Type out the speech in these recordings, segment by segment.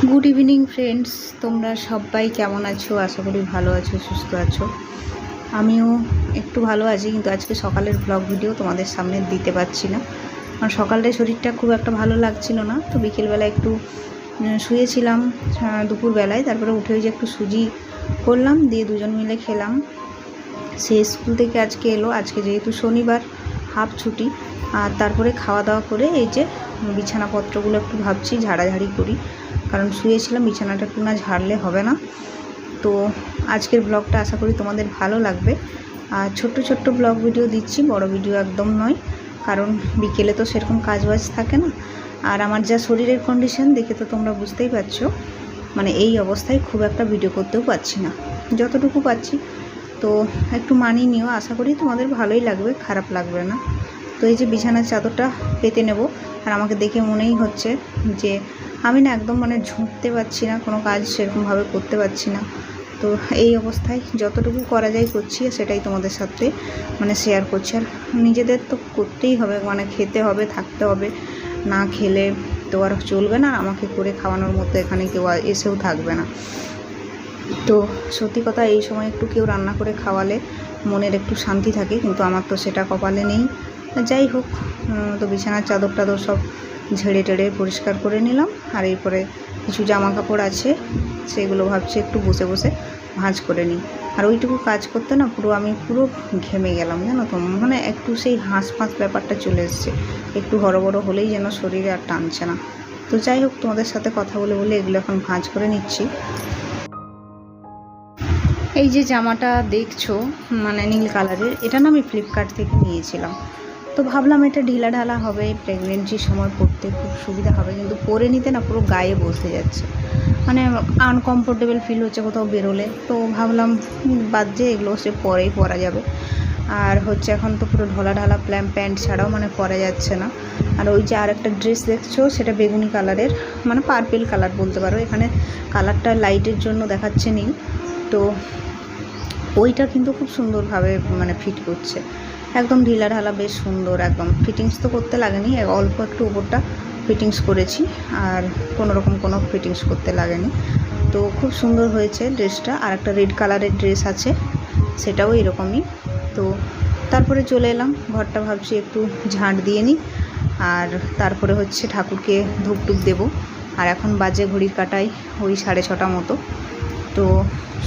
Good evening friends, তোমরা সবাই কেমন আছো? আশা করি ভালো আছো, সুস্থ আছো। আমিও একটু ভালো আছি, কিন্তু আজকে সকালের ব্লগ ভিডিও তোমাদের সামনে দিতে পারছি না। কারণ সকালটায় শরীরটা খুব একটা ভালো লাগছিল না, তো বিকেলবেলা একটু শুয়েছিলাম দুপুরবেলায়। তারপরে উঠে যে একটু সুজি করলাম, দিয়ে দুজন মিলে খেলাম। সে স্কুল থেকে আজকে এলো, আজকে যেহেতু শনিবার হাফ ছুটি। আর তারপরে খাওয়া দাওয়া করে এই যে বিছানাপত্রগুলো একটু ভাবছি ঝাড়াঝাড়ি করি, কারণ শুয়েছিলাম, বিছানাটা একটু না ঝাড়লে হবে না। তো আজকের ব্লগটা আশা করি তোমাদের ভালো লাগবে। আর ছোট্ট ছোট্ট ব্লগ ভিডিও দিচ্ছি, বড় ভিডিও একদম নয়, কারণ বিকেলে তো সেরকম কাজবাজ থাকে না। আর আমার যা শরীরের কন্ডিশন দেখে তো তোমরা বুঝতেই পারছো, মানে এই অবস্থায় খুব একটা ভিডিও করতেও পারছি না, যতটুকু পাচ্ছি। তো একটু মানিয়ে নিও, আশা করি তোমাদের ভালোই লাগবে, খারাপ লাগবে না। তো এই যে বিছানার চাদরটা পেতে নেব, আর আমাকে দেখে মনেই হচ্ছে যে আমি না একদম মানে ঝুঁকতে পারছি না, কোনো কাজ সেরকমভাবে করতে পারছি না। তো এই অবস্থায় যতটুকু করা যায় করছি, সেটাই তোমাদের সাথে মানে শেয়ার করছি। আর নিজেদের তো করতেই হবে, মানে খেতে হবে, থাকতে হবে, না খেলে তো আর চলবে না। আমাকে করে খাওয়ানোর মতো এখানে কেউ এসেও থাকবে না। তো সত্যি কথা, এই সময় একটু কেউ রান্না করে খাওয়ালে মনের একটু শান্তি থাকে, কিন্তু আমার তো সেটা কপালে নেই। যাই হোক, তো বিছানার চাদর টাদর সব ঝেড়ে টেড়ে পরিষ্কার করে নিলাম। আর এরপরে কিছু জামা কাপড় আছে, সেগুলো ভাবছি একটু বসে বসে ভাঁজ করে নিই। আর ওইটুকু কাজ করতে না আমি পুরো ঘেমে গেলাম, জানো তো, মানে একটু সেই হাঁস ব্যাপারটা চলে এসছে। একটু হড়বড় হলেই যেন শরীরে আর টানছে না। তো যাই হোক, তোমাদের সাথে কথা বলে বলে এগুলো এখন ভাঁজ করে নিচ্ছি। এই যে জামাটা দেখছো, মানে নীল কালারের, এটা না আমি ফ্লিপকার্ট থেকে নিয়েছিলাম। তো ভাবলাম এটা ঢিলা ঢালা হবে, প্রেগনেন্সির সময় পরতে খুব সুবিধা হবে, কিন্তু পরে নিতে না পুরো গায়ে বসে যাচ্ছে, মানে আনকমফোর্টেবল ফিল হচ্ছে কোথাও বেরোলে। তো ভাবলাম বাদ যে এগুলো সে পরেই পরা যাবে। আর হচ্ছে এখন তো পুরো ঢলা ঢালা প্যান্ট ছাড়াও মানে পরা যাচ্ছে না। আর ওই যে আরেকটা ড্রেস দেখছো, সেটা বেগুনি কালারের, মানে পার্পেল কালার বলতে পারো, এখানে কালারটা লাইটের জন্য দেখাচ্ছে নীল। তো ওইটা কিন্তু খুব সুন্দরভাবে মানে ফিট করছে, একদম ঢিলা ঢালা, বেশ সুন্দর একদম। ফিটিংস তো করতে লাগেনি, অল্প একটু উপরটা ফিটিংস করেছি, আর কোনোরকম কোনো ফিটিংস করতে লাগেনি। তো খুব সুন্দর হয়েছে ড্রেসটা। আর একটা রেড কালারের ড্রেস আছে, সেটাও এরকমই। তো তারপরে চলে এলাম ঘরটা, ভাবছি একটু ঝাঁট দিয়ে নিই, আর তারপরে হচ্ছে ঠাকুরকে ধূপ টুপ দেবো। আর এখন বাজে ঘড়ির কাটায় ওই 6:30 মতো। তো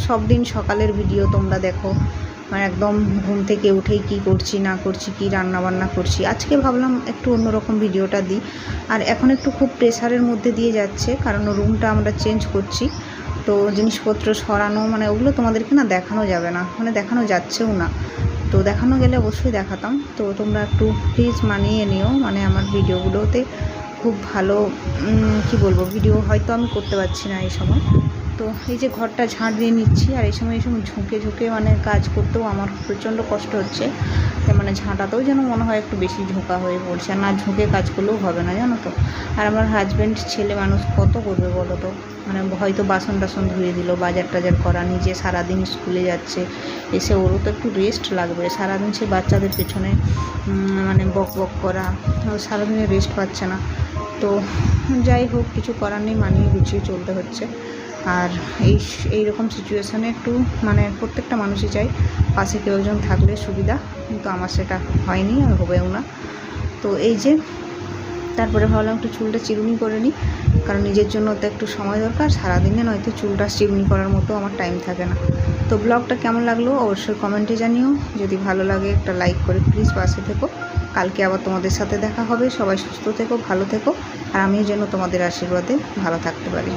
সব দিন সকালের ভিডিও তোমরা দেখো, মানে একদম ঘুম থেকে উঠেই কি করছি না করছি, কি রান্না বান্না করছি। আজকে ভাবলাম একটু অন্যরকম ভিডিওটা দিই। আর এখন একটু খুব প্রেশারের মধ্যে দিয়ে যাচ্ছে, কারণ রুমটা আমরা চেঞ্জ করছি। তো জিনিসপত্র সরানো, মানে ওগুলো তোমাদেরকে না দেখানো যাবে না, মানে দেখানো যাচ্ছেও না। তো দেখানো গেলে অবশ্যই দেখাতাম। তো তোমরা একটু প্লিজ মানিয়ে নিও, মানে আমার ভিডিওগুলোতে খুব ভালো কি বলবো, ভিডিও হয়তো আমি করতে পারছি না এই সময়। তো এই যে ঘরটা ঝাঁট দিয়ে নিচ্ছি, আর এই সময় ঝুঁকে ঝুঁকে মানে কাজ করতেও আমার প্রচণ্ড কষ্ট হচ্ছে। মানে ঝাঁটাতেও যেন মনে হয় একটু বেশি ঝোঁকা হয়ে পড়ছে, আর না ঝুঁকে কাজ করলেও হবে না, জানো তো। আর আমার হাজব্যান্ড ছেলে মানুষ কত করবে বলো তো, মানে হয়তো বাসন টাসন ধুয়ে দিল, বাজার টাজার করা, নিজে সারাদিন স্কুলে যাচ্ছে, এসে ওরও তো একটু রেস্ট লাগবে। সারাদিন সে বাচ্চাদের পেছনে মানে বক বক করা, সারাদিনে রেস্ট পাচ্ছে না। তো যাই হোক, কিছু করার নেই, মানিয়ে গুছিয়ে চলতে হচ্ছে। আর এইরকম সিচুয়েশানে একটু মানে প্রত্যেকটা মানুষই চাই পাশে কেউ একজন থাকলে সুবিধা, কিন্তু আমার সেটা হয়নি আর হবেও না। তো এই যে তারপরে ভাবলাম একটু চুলটা চিরুনি করে নিই, কারণ নিজের জন্য তো একটু সময় দরকার, সারাদিনে নয়তো চুলটা চিরুনি করার মতো আমার টাইম থাকে না। তো ব্লগটা কেমন লাগলো অবশ্যই কমেন্টে জানিও, যদি ভালো লাগে একটা লাইক করে প্লিজ পাশে থেকো। কালকে আবার তোমাদের সাথে দেখা হবে। সবাই সুস্থ থেকো, ভালো থেকো, আর আমিও যেন তোমাদের আশীর্বাদে ভালো থাকতে পারি।